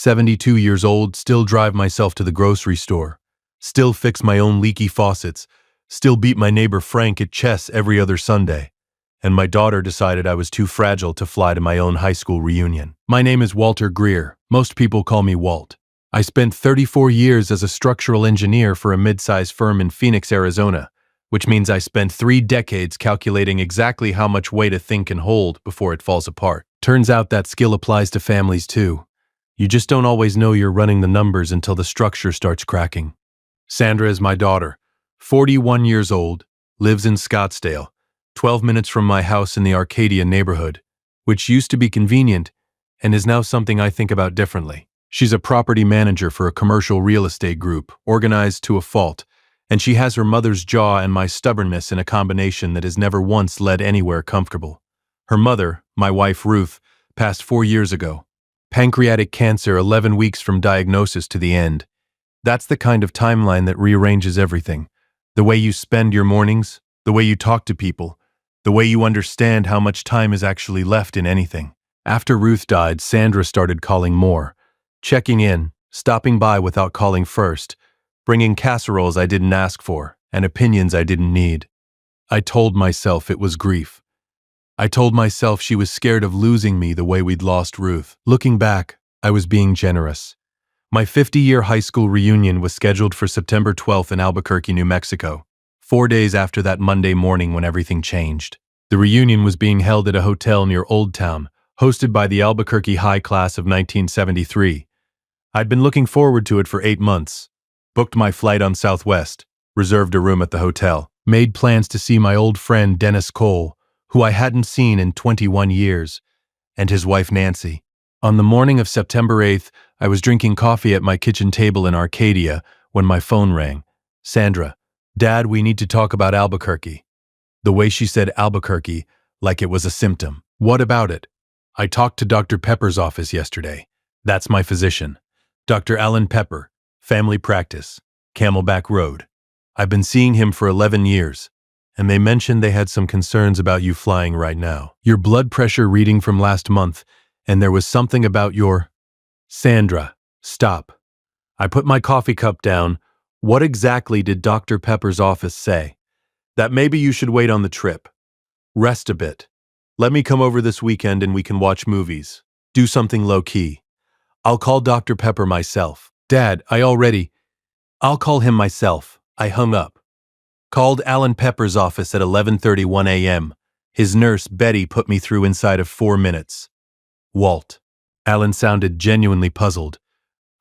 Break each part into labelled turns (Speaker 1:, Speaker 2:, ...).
Speaker 1: 72 years old, still drive myself to the grocery store, still fix my own leaky faucets, still beat my neighbor Frank at chess every other Sunday. And my daughter decided I was too fragile to fly to my own high school reunion. My name is Walter Greer. Most people call me Walt. I spent 34 years as a structural engineer for a mid-sized firm in Phoenix, Arizona, which means I spent 3 decades calculating exactly how much weight a thing can hold before it falls apart. Turns out that skill applies to families too. You just don't always know you're running the numbers until the structure starts cracking. Sandra is my daughter, 41 years old, lives in Scottsdale, 12 minutes from my house in the Arcadia neighborhood, which used to be convenient and is now something I think about differently. She's a property manager for a commercial real estate group, organized to a fault, and she has her mother's jaw and my stubbornness in a combination that has never once led anywhere comfortable. Her mother, my wife Ruth, passed 4 years ago. Pancreatic cancer 11 weeks from diagnosis to the end. That's the kind of timeline that rearranges everything. The way you spend your mornings, the way you talk to people, the way you understand how much time is actually left in anything. After Ruth died, Sandra started calling more, checking in, stopping by without calling first, bringing casseroles I didn't ask for, and opinions I didn't need. I told myself it was grief. I told myself she was scared of losing me the way we'd lost Ruth. Looking back, I was being generous. My 50-year high school reunion was scheduled for September 12th in Albuquerque, New Mexico, 4 days after that Monday morning when everything changed. The reunion was being held at a hotel near Old Town, hosted by the Albuquerque High Class of 1973. I'd been looking forward to it for 8 months. Booked my flight on Southwest, reserved a room at the hotel, made plans to see my old friend Dennis Cole, who I hadn't seen in 21 years, and his wife Nancy. On the morning of September 8th, I was drinking coffee at my kitchen table in Arcadia when my phone rang. Sandra, Dad, we need to talk about Albuquerque. The way she said Albuquerque, like it was a symptom. What about it? I talked to Dr. Pepper's office yesterday. That's my physician. Dr. Alan Pepper, family practice, Camelback Road. I've been seeing him for 11 years, and they mentioned they had some concerns about you flying right now. Your blood pressure reading from last month, and there was something about your... Sandra, stop. I put my coffee cup down. What exactly did Dr. Pepper's office say? That maybe you should wait on the trip. Rest a bit. Let me come over this weekend and we can watch movies. Do something low-key. I'll call Dr. Pepper myself. Dad, I'll call him myself. I hung up. Called Alan Pepper's office at 11:31 a.m. His nurse, Betty, put me through inside of 4 minutes. Walt. Alan sounded genuinely puzzled.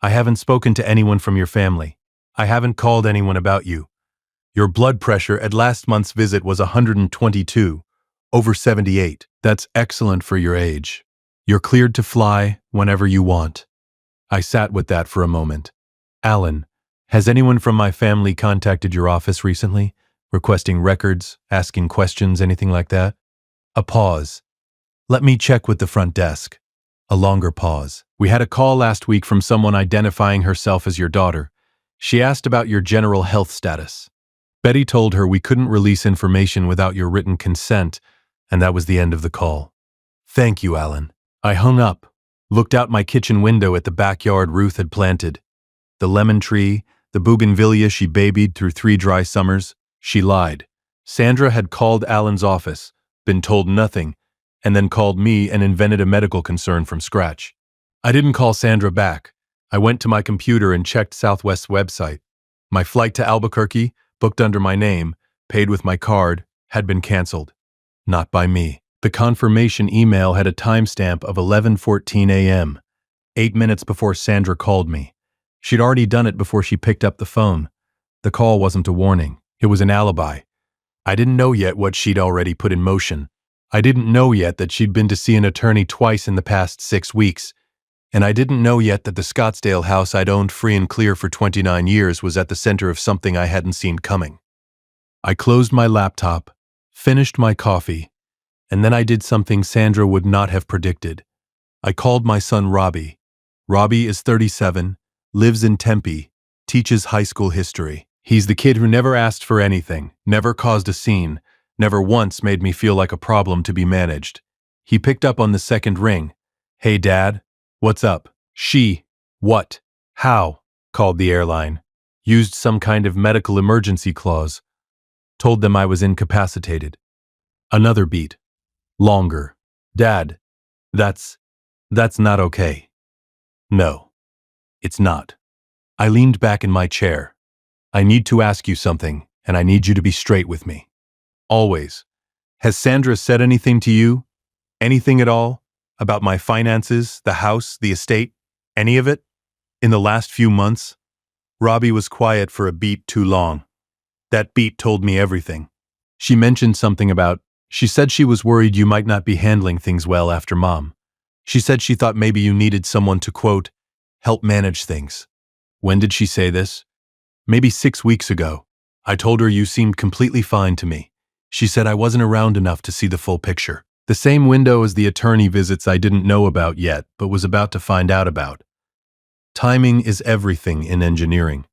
Speaker 1: I haven't spoken to anyone from your family. I haven't called anyone about you. Your blood pressure at last month's visit was 122, over 78. That's excellent for your age. You're cleared to fly whenever you want. I sat with that for a moment. Alan, has anyone from my family contacted your office recently? Requesting records, asking questions, anything like that? A pause. Let me check with the front desk. A longer pause. We had a call last week from someone identifying herself as your daughter. She asked about your general health status. Betty told her we couldn't release information without your written consent, and that was the end of the call. Thank you, Alan. I hung up, looked out my kitchen window at the backyard Ruth had planted. The lemon tree, the bougainvillea she babied through 3 dry summers. She lied. Sandra had called Alan's office, been told nothing, and then called me and invented a medical concern from scratch. I didn't call Sandra back. I went to my computer and checked Southwest's website. My flight to Albuquerque, booked under my name, paid with my card, had been canceled. Not by me. The confirmation email had a timestamp of 11:14 a.m., 8 minutes before Sandra called me. She'd already done it before she picked up the phone. The call wasn't a warning. It was an alibi. I didn't know yet what she'd already put in motion. I didn't know yet that she'd been to see an attorney twice in the past 6 weeks. And I didn't know yet that the Scottsdale house I'd owned free and clear for 29 years was at the center of something I hadn't seen coming. I closed my laptop, finished my coffee, and then I did something Sandra would not have predicted. I called my son Robbie. Robbie is 37, lives in Tempe, teaches high school history. He's the kid who never asked for anything, never caused a scene, never once made me feel like a problem to be managed. He picked up on the second ring. Hey, Dad. What's up? She. What? How? Called the airline. Used some kind of medical emergency clause. Told them I was incapacitated. Another beat. Longer. Dad, that's not okay. No, it's not. I leaned back in my chair. I need to ask you something, and I need you to be straight with me. Always. Has Sandra said anything to you? Anything at all? About my finances, the house, the estate? Any of it? In the last few months? Robbie was quiet for a beat too long. That beat told me everything. She mentioned something about, she said she was worried you might not be handling things well after Mom. She said she thought maybe you needed someone to, quote, help manage things. When did she say this? Maybe 6 weeks ago. I told her you seemed completely fine to me. She said I wasn't around enough to see the full picture. The same window as the attorney visits I didn't know about yet, but was about to find out about. Timing is everything in engineering.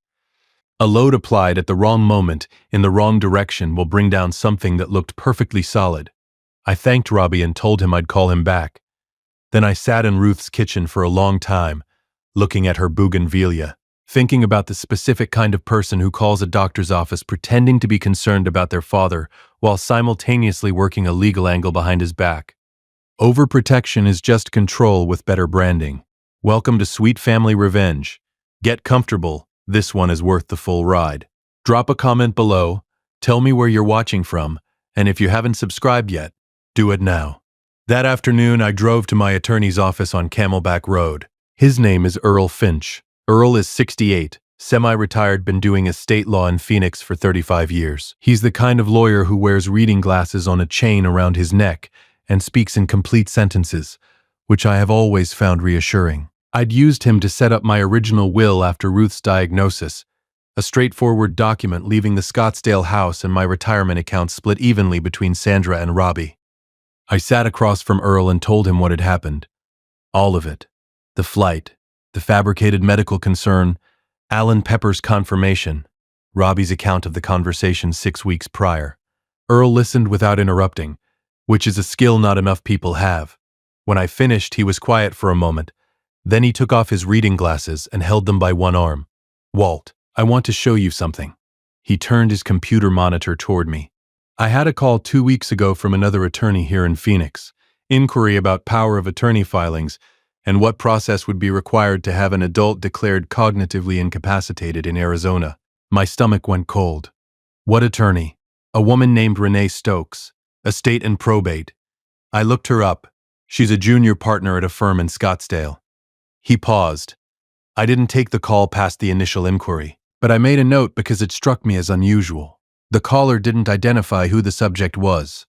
Speaker 1: A load applied at the wrong moment, in the wrong direction, will bring down something that looked perfectly solid. I thanked Robbie and told him I'd call him back. Then I sat in Ruth's kitchen for a long time, looking at her bougainvillea, thinking about the specific kind of person who calls a doctor's office pretending to be concerned about their father while simultaneously working a legal angle behind his back. Overprotection is just control with better branding. Welcome to Sweet Family Revenge. Get comfortable, this one is worth the full ride. Drop a comment below, tell me where you're watching from, and if you haven't subscribed yet, do it now. That afternoon I drove to my attorney's office on Camelback Road. His name is Earl Finch. Earl is 68, semi-retired, been doing estate law in Phoenix for 35 years. He's the kind of lawyer who wears reading glasses on a chain around his neck and speaks in complete sentences, which I have always found reassuring. I'd used him to set up my original will after Ruth's diagnosis, a straightforward document leaving the Scottsdale house and my retirement account split evenly between Sandra and Robbie. I sat across from Earl and told him what had happened. All of it. The flight, the fabricated medical concern, Alan Pepper's confirmation, Robbie's account of the conversation 6 weeks prior. Earl listened without interrupting, which is a skill not enough people have. When I finished, he was quiet for a moment. Then he took off his reading glasses and held them by one arm. Walt, I want to show you something. He turned his computer monitor toward me. I had a call 2 weeks ago from another attorney here in Phoenix. Inquiry about power of attorney filings and what process would be required to have an adult declared cognitively incapacitated in Arizona. My stomach went cold. What attorney? A woman named Renee Stokes, estate and probate. I looked her up. She's a junior partner at a firm in Scottsdale. He paused. I didn't take the call past the initial inquiry, but I made a note because it struck me as unusual. The caller didn't identify who the subject was.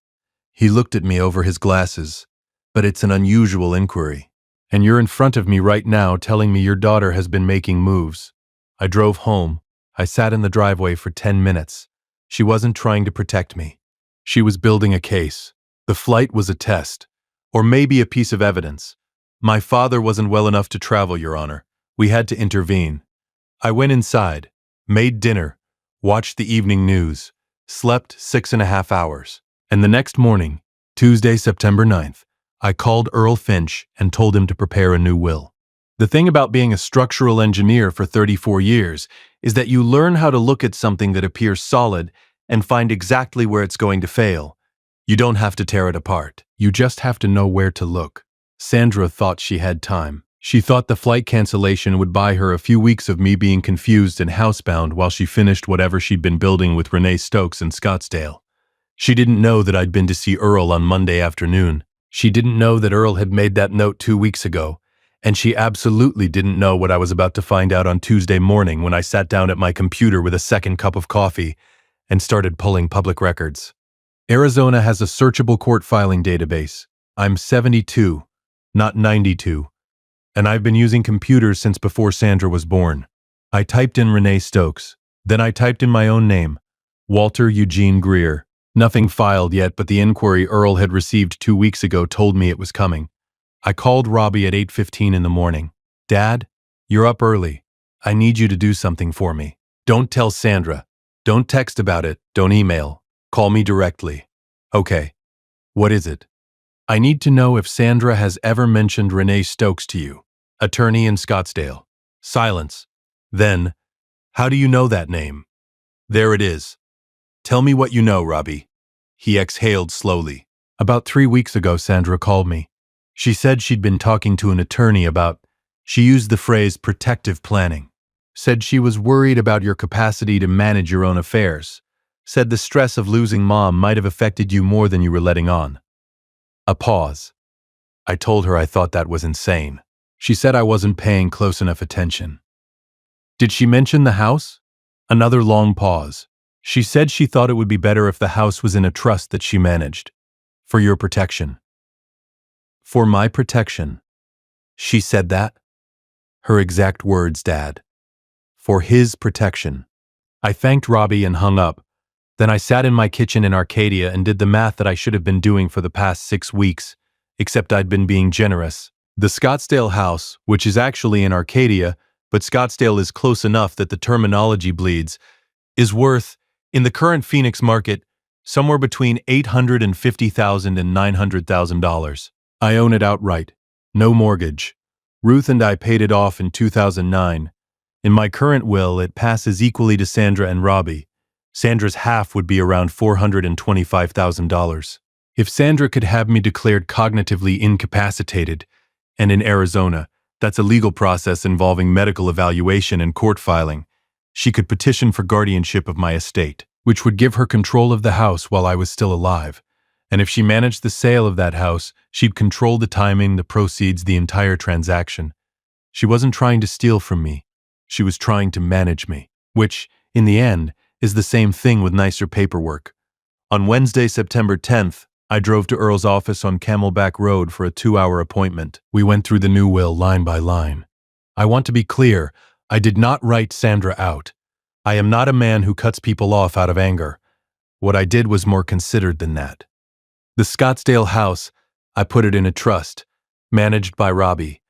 Speaker 1: He looked at me over his glasses. But it's an unusual inquiry. And you're in front of me right now telling me your daughter has been making moves. I drove home. I sat in the driveway for 10 minutes. She wasn't trying to protect me. She was building a case. The flight was a test. Or maybe a piece of evidence. My father wasn't well enough to travel, Your Honor. We had to intervene. I went inside, made dinner, watched the evening news, slept 6.5 hours. And the next morning, Tuesday, September 9th, I called Earl Finch and told him to prepare a new will. The thing about being a structural engineer for 34 years is that you learn how to look at something that appears solid and find exactly where it's going to fail. You don't have to tear it apart. You just have to know where to look. Sandra thought she had time. She thought the flight cancellation would buy her a few weeks of me being confused and housebound while she finished whatever she'd been building with Renee Stokes in Scottsdale. She didn't know that I'd been to see Earl on Monday afternoon. She didn't know that Earl had made that note 2 weeks ago, and she absolutely didn't know what I was about to find out on Tuesday morning when I sat down at my computer with a second cup of coffee and started pulling public records. Arizona has a searchable court filing database. I'm 72, not 92, and I've been using computers since before Sandra was born. I typed in Renee Stokes. Then I typed in my own name, Walter Eugene Greer. Nothing filed yet, but the inquiry Earl had received 2 weeks ago told me it was coming. I called Robbie at 8:15 in the morning. Dad, you're up early. I need you to do something for me. Don't tell Sandra. Don't text about it. Don't email. Call me directly. Okay. What is it? I need to know if Sandra has ever mentioned Renee Stokes to you, attorney in Scottsdale. Silence. Then, how do you know that name? There it is. Tell me what you know, Robbie. He exhaled slowly. About 3 weeks ago, Sandra called me. She said she'd been talking to an attorney about, she used the phrase protective planning. Said she was worried about your capacity to manage your own affairs. Said the stress of losing Mom might have affected you more than you were letting on. A pause. I told her I thought that was insane. She said I wasn't paying close enough attention. Did she mention the house? Another long pause. She said she thought it would be better if the house was in a trust that she managed. For your protection. For my protection. She said that? Her exact words, Dad. For his protection. I thanked Robbie and hung up. Then I sat in my kitchen in Arcadia and did the math that I should have been doing for the past 6 weeks, except I'd been being generous. The Scottsdale house, which is actually in Arcadia, but Scottsdale is close enough that the terminology bleeds, is worth, in the current Phoenix market, somewhere between $850,000 and $900,000. I own it outright. No mortgage. Ruth and I paid it off in 2009. In my current will, it passes equally to Sandra and Robbie. Sandra's half would be around $425,000. If Sandra could have me declared cognitively incapacitated, and in Arizona, that's a legal process involving medical evaluation and court filing, she could petition for guardianship of my estate, which would give her control of the house while I was still alive. And if she managed the sale of that house, she'd control the timing, the proceeds, the entire transaction. She wasn't trying to steal from me. She was trying to manage me, which, in the end, is the same thing with nicer paperwork. On Wednesday, September 10th, I drove to Earl's office on Camelback Road for a 2-hour appointment. We went through the new will line by line. I want to be clear, I did not write Sandra out. I am not a man who cuts people off out of anger. What I did was more considered than that. The Scottsdale house, I put it in a trust, managed by Robbie.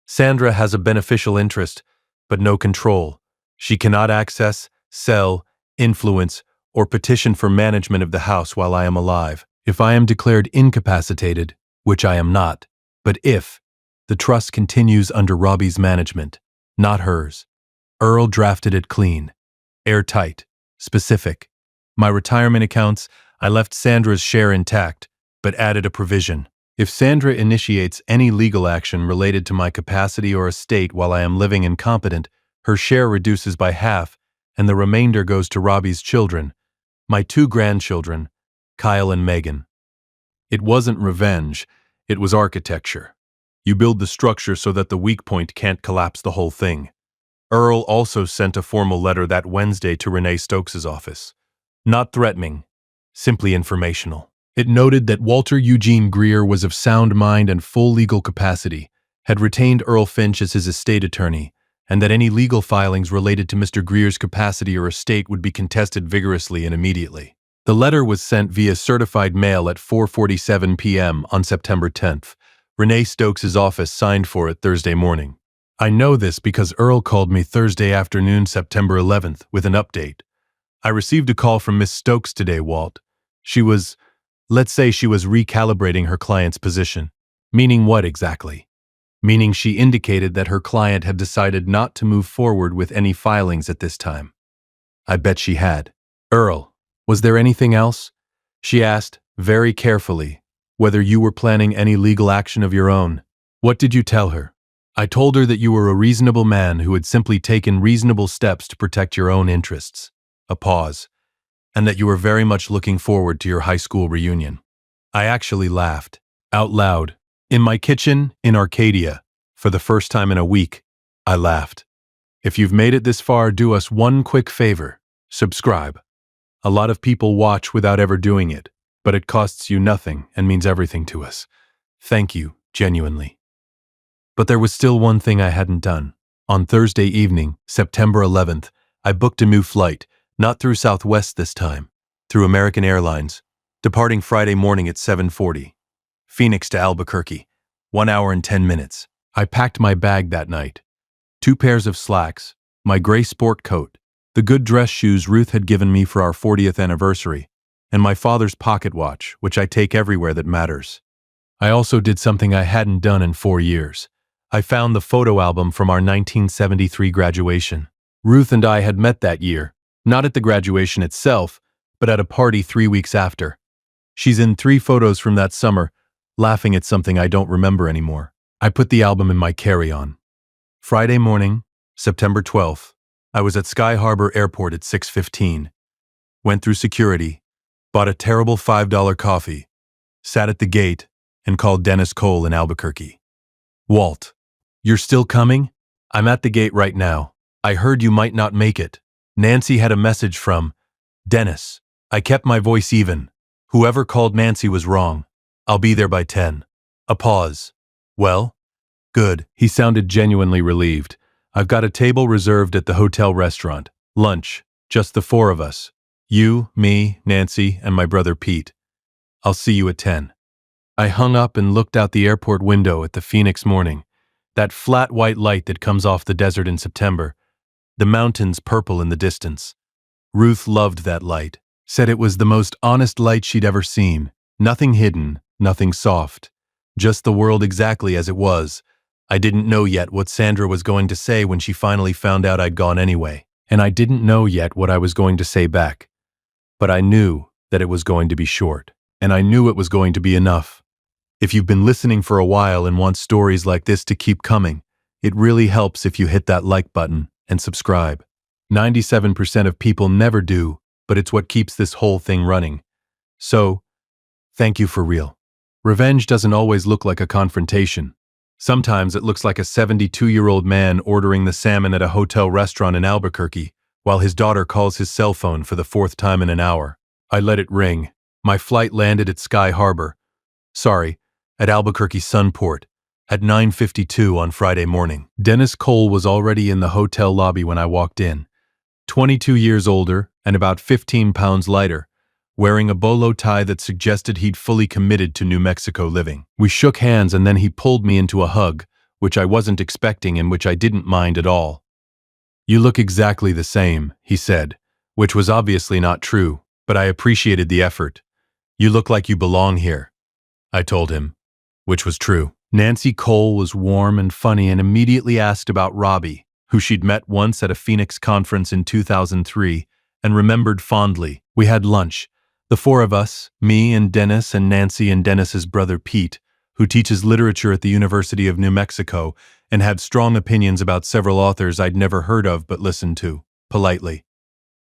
Speaker 1: Sandra has a beneficial interest, but no control. She cannot access, sell, influence, or petition for management of the house while I am alive. If I am declared incapacitated, which I am not, but if, the trust continues under Robbie's management, not hers. Earl drafted it clean, airtight, specific. My retirement accounts, I left Sandra's share intact, but added a provision. If Sandra initiates any legal action related to my capacity or estate while I am living incompetent, her share reduces by half, and the remainder goes to Robbie's children, my 2 grandchildren, Kyle and Megan. It wasn't revenge, it was architecture. You build the structure so that the weak point can't collapse the whole thing. Earl also sent a formal letter that Wednesday to Renee Stokes' office. Not threatening, simply informational. It noted that Walter Eugene Greer was of sound mind and full legal capacity, had retained Earl Finch as his estate attorney, and that any legal filings related to Mr. Greer's capacity or estate would be contested vigorously and immediately. The letter was sent via certified mail at 4:47 p.m. on September 10th. Renee Stokes' office signed for it Thursday morning. I know this because Earl called me Thursday afternoon, September 11th, with an update. I received a call from Miss Stokes today, Walt. Let's say she was recalibrating her client's position. Meaning what exactly? Meaning she indicated that her client had decided not to move forward with any filings at this time. I bet she had. Earl, was there anything else? She asked, very carefully, whether you were planning any legal action of your own. What did you tell her? I told her that you were a reasonable man who had simply taken reasonable steps to protect your own interests. A pause. And that you were very much looking forward to your high school reunion. I actually laughed, out loud, in my kitchen in Arcadia. For the first time in a week, I laughed. If you've made it this far, do us one quick favor. Subscribe. A lot of people watch without ever doing it, but it costs you nothing and means everything to us. Thank you, genuinely. But there was still one thing I hadn't done. On Thursday evening, September 11th, I booked a new flight, not through Southwest this time, through American Airlines, departing Friday morning at 7:40. Phoenix to Albuquerque, 1 hour and 10 minutes. I packed my bag that night. 2 pairs of slacks, my gray sport coat, the good dress shoes Ruth had given me for our 40th anniversary, and my father's pocket watch, which I take everywhere that matters. I also did something I hadn't done in 4 years. I found the photo album from our 1973 graduation. Ruth and I had met that year, not at the graduation itself, but at a party 3 weeks after. She's in 3 photos from that summer, laughing at something I don't remember anymore. I put the album in my carry-on. Friday morning, September 12th, I was at Sky Harbor Airport at 6:15. Went through security, bought a terrible $5 coffee, sat at the gate, and called Dennis Cole in Albuquerque. Walt, you're still coming? I'm at the gate right now. I heard you might not make it. Nancy had a message from Dennis. I kept my voice even. Whoever called Nancy was wrong. I'll be there by 10. A pause. Well? Good. He sounded genuinely relieved. I've got a table reserved at the hotel restaurant. Lunch. Just the 4 of us. You, me, Nancy, and my brother Pete. I'll see you at 10. I hung up and looked out the airport window at the Phoenix morning. That flat white light that comes off the desert in September. The mountains purple in the distance. Ruth loved that light. Said it was the most honest light she'd ever seen. Nothing hidden, nothing soft. Just the world exactly as it was. I didn't know yet what Sandra was going to say when she finally found out I'd gone anyway. And I didn't know yet what I was going to say back. But I knew that it was going to be short. And I knew it was going to be enough. If you've been listening for a while and want stories like this to keep coming, it really helps if you hit that like button and subscribe. 97% of people never do, but it's what keeps this whole thing running. So, thank you for real. Revenge doesn't always look like a confrontation. Sometimes it looks like a 72-year-old man ordering the salmon at a hotel restaurant in Albuquerque while his daughter calls his cell phone for the 4th time in an hour. I let it ring. My flight landed at Sky Harbor. At Albuquerque Sunport, at 9:52 on Friday morning. Dennis Cole was already in the hotel lobby when I walked in. 22 years older and about 15 pounds lighter, wearing a bolo tie that suggested he'd fully committed to New Mexico living. We shook hands and then he pulled me into a hug, which I wasn't expecting and which I didn't mind at all. You look exactly the same, he said, which was obviously not true, but I appreciated the effort. You look like you belong here, I told him, which was true. Nancy Cole was warm and funny and immediately asked about Robbie, who she'd met once at a Phoenix conference in 2003 and remembered fondly. We had lunch. The 4 of us, me and Dennis and Nancy and Dennis's brother Pete, who teaches literature at the University of New Mexico and had strong opinions about several authors I'd never heard of but listened to, politely.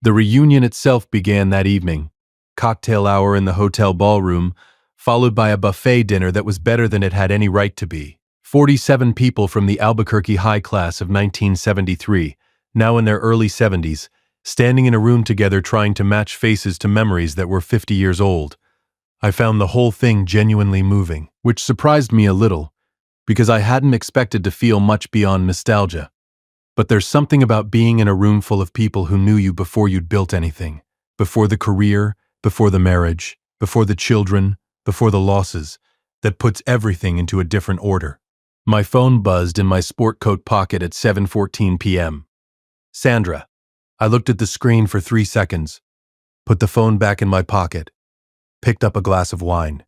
Speaker 1: The reunion itself began that evening. Cocktail hour in the hotel ballroom, followed by a buffet dinner that was better than it had any right to be. 47 people from the Albuquerque high class of 1973, now in their early 70s, standing in a room together trying to match faces to memories that were 50 years old. I found the whole thing genuinely moving, which surprised me a little, because I hadn't expected to feel much beyond nostalgia. But there's something about being in a room full of people who knew you before you'd built anything, before the career, before the marriage, before the children, before the losses, that puts everything into a different order. My phone buzzed in my sport coat pocket at 7:14 p.m. Sandra. I looked at the screen for 3 seconds, put the phone back in my pocket, picked up a glass of wine.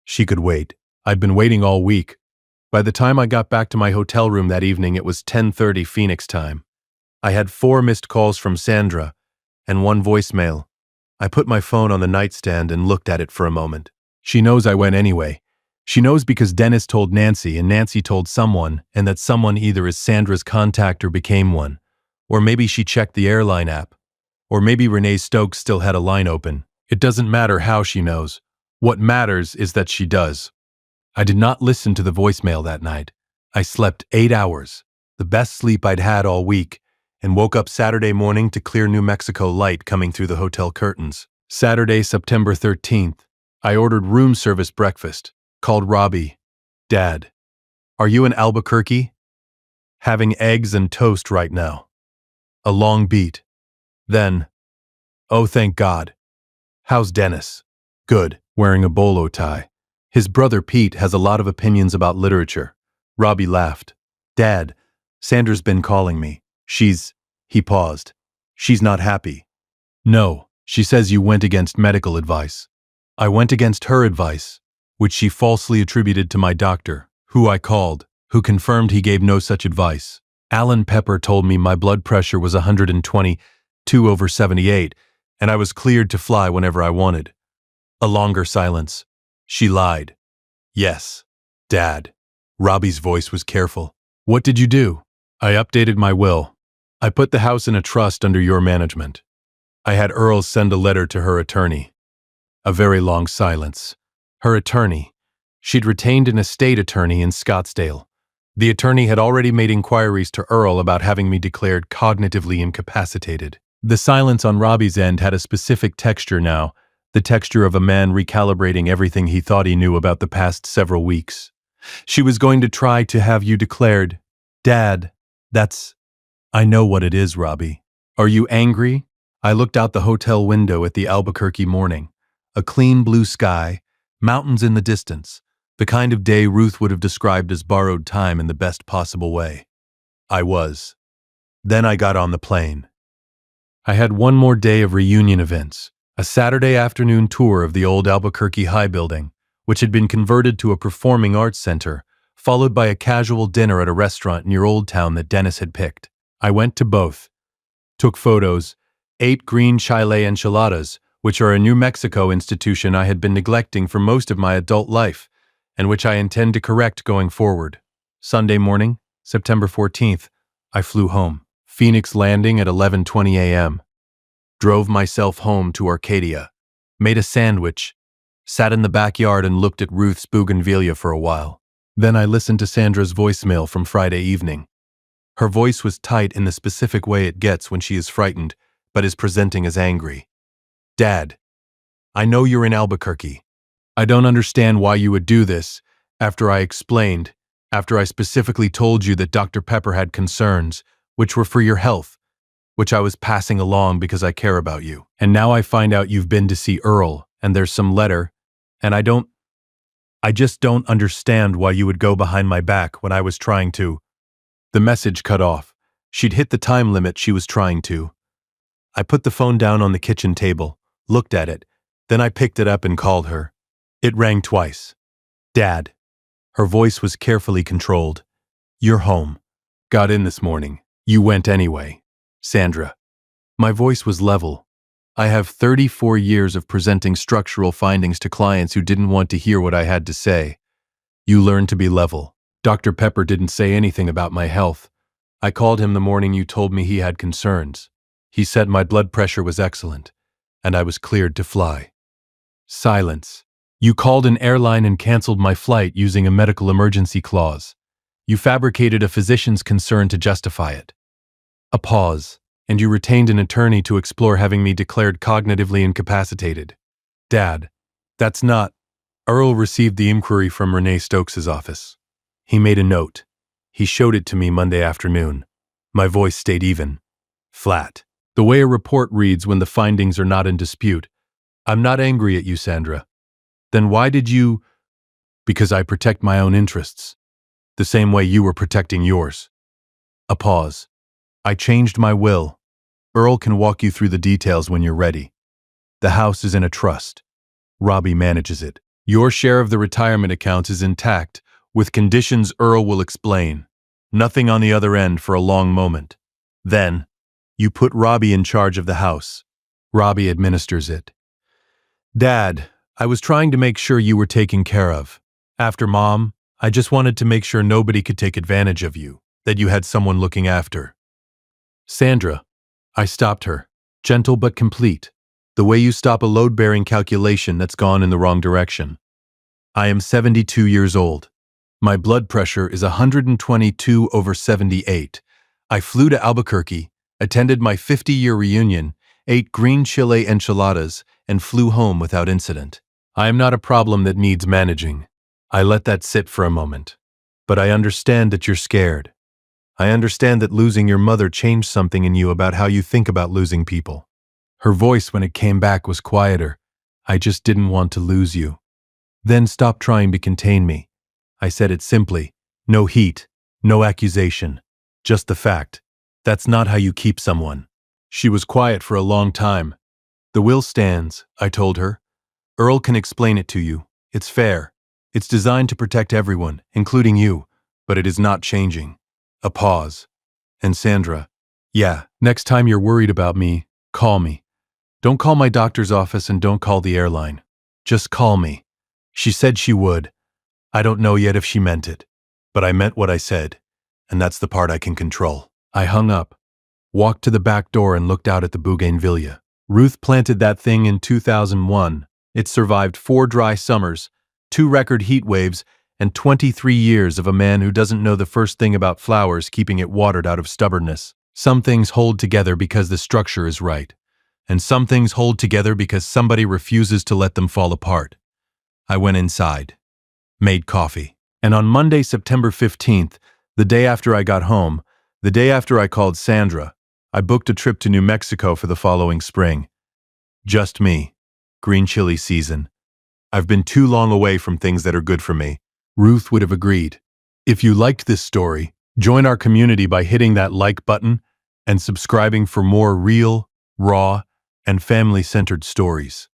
Speaker 1: She could wait. I'd been waiting all week. By the time I got back to my hotel room that evening, it was 10:30 Phoenix time. I had 4 missed calls from Sandra and 1 voicemail. I put my phone on the nightstand and looked at it for a moment. She knows I went anyway. She knows because Dennis told Nancy and Nancy told someone, and that someone either is Sandra's contact or became one. Or maybe she checked the airline app. Or maybe Renee Stokes still had a line open. It doesn't matter how she knows. What matters is that she does. I did not listen to the voicemail that night. I slept 8 hours, the best sleep I'd had all week, and woke up Saturday morning to clear New Mexico light coming through the hotel curtains. Saturday, September 13th. I ordered room service breakfast, called Robbie. Dad, are you in Albuquerque? Having eggs and toast right now. A long beat. Then, oh thank God. How's Dennis? Good, wearing a bolo tie. His brother Pete has a lot of opinions about literature. Robbie laughed. Dad, Sandra's been calling me. He paused. She's not happy. No, she says you went against medical advice. I went against her advice, which she falsely attributed to my doctor, who I called, who confirmed he gave no such advice. Alan Pepper told me my blood pressure was 122/78, and I was cleared to fly whenever I wanted. A longer silence. She lied. Yes, Dad. Robbie's voice was careful. What did you do? I updated my will. I put the house in a trust under your management. I had Earl send a letter to her attorney. A very long silence. Her attorney. She'd retained an estate attorney in Scottsdale. The attorney had already made inquiries to Earl about having me declared cognitively incapacitated. The silence on Robbie's end had a specific texture now, the texture of a man recalibrating everything he thought he knew about the past several weeks. She was going to try to have you declared. Dad, I know what it is, Robbie. Are you angry? I looked out the hotel window at the Albuquerque morning. A clean blue sky, mountains in the distance, the kind of day Ruth would have described as borrowed time in the best possible way. I was. Then I got on the plane. I had one more day of reunion events, a Saturday afternoon tour of the old Albuquerque High building, which had been converted to a performing arts center, followed by a casual dinner at a restaurant near Old Town that Dennis had picked. I went to both, took photos, ate green chile enchiladas, which are a New Mexico institution I had been neglecting for most of my adult life, and which I intend to correct going forward. Sunday morning, September 14th, I flew home. Phoenix landing at 11:20 a.m. Drove myself home to Arcadia, made a sandwich, sat in the backyard and looked at Ruth's bougainvillea for a while. Then I listened to Sandra's voicemail from Friday evening. Her voice was tight in the specific way it gets when she is frightened, but is presenting as angry. Dad, I know you're in Albuquerque. I don't understand why you would do this, after I explained, after I specifically told you that Dr. Pepper had concerns, which were for your health, which I was passing along because I care about you. And now I find out you've been to see Earl, and there's some letter, and I just don't understand why you would go behind my back when I was trying to. The message cut off. She'd hit the time limit she was trying to. I put the phone down on the kitchen table, looked at it, then I picked it up and called her. It rang twice. Dad. Her voice was carefully controlled. You're home. Got in this morning. You went anyway. Sandra. My voice was level. I have 34 years of presenting structural findings to clients who didn't want to hear what I had to say. You learned to be level. Dr. Pepper didn't say anything about my health. I called him the morning you told me he had concerns. He said my blood pressure was excellent, and I was cleared to fly. Silence. You called an airline and canceled my flight using a medical emergency clause. You fabricated a physician's concern to justify it. A pause, and you retained an attorney to explore having me declared cognitively incapacitated. Dad, that's not. Earl received the inquiry from Renee Stokes's office. He made a note. He showed it to me Monday afternoon. My voice stayed even. Flat. The way a report reads when the findings are not in dispute. I'm not angry at you, Sandra. Then why did you? Because I protect my own interests. The same way you were protecting yours. A pause. I changed my will. Earl can walk you through the details when you're ready. The house is in a trust. Robbie manages it. Your share of the retirement accounts is intact, with conditions Earl will explain. Nothing on the other end for a long moment. Then, you put Robbie in charge of the house. Robbie administers it. Dad, I was trying to make sure you were taken care of. After Mom, I just wanted to make sure nobody could take advantage of you, that you had someone looking after. Sandra, I stopped her, gentle but complete, the way you stop a load-bearing calculation that's gone in the wrong direction. I am 72 years old. My blood pressure is 122/78. I flew to Albuquerque, attended my 50-year reunion, ate green chile enchiladas, and flew home without incident. I am not a problem that needs managing. I let that sit for a moment. But I understand that you're scared. I understand that losing your mother changed something in you about how you think about losing people. Her voice when it came back was quieter. I just didn't want to lose you. Then stop trying to contain me. I said it simply. No heat, no accusation. Just the fact. That's not how you keep someone. She was quiet for a long time. The will stands, I told her. Earl can explain it to you. It's fair. It's designed to protect everyone, including you, but it is not changing. A pause. And Sandra, yeah, next time you're worried about me, call me. Don't call my doctor's office and don't call the airline. Just call me. She said she would. I don't know yet if she meant it. But I meant what I said, and that's the part I can control. I hung up, walked to the back door and looked out at the bougainvillea. Ruth planted that thing in 2001. It survived 4 dry summers, 2 record heat waves, and 23 years of a man who doesn't know the first thing about flowers keeping it watered out of stubbornness. Some things hold together because the structure is right, and some things hold together because somebody refuses to let them fall apart. I went inside, made coffee, and on Monday, September 15th, the day after I got home, the day after I called Sandra, I booked a trip to New Mexico for the following spring. Just me. Green chili season. I've been too long away from things that are good for me. Ruth would have agreed. If you liked this story, join our community by hitting that like button and subscribing for more real, raw, and family-centered stories.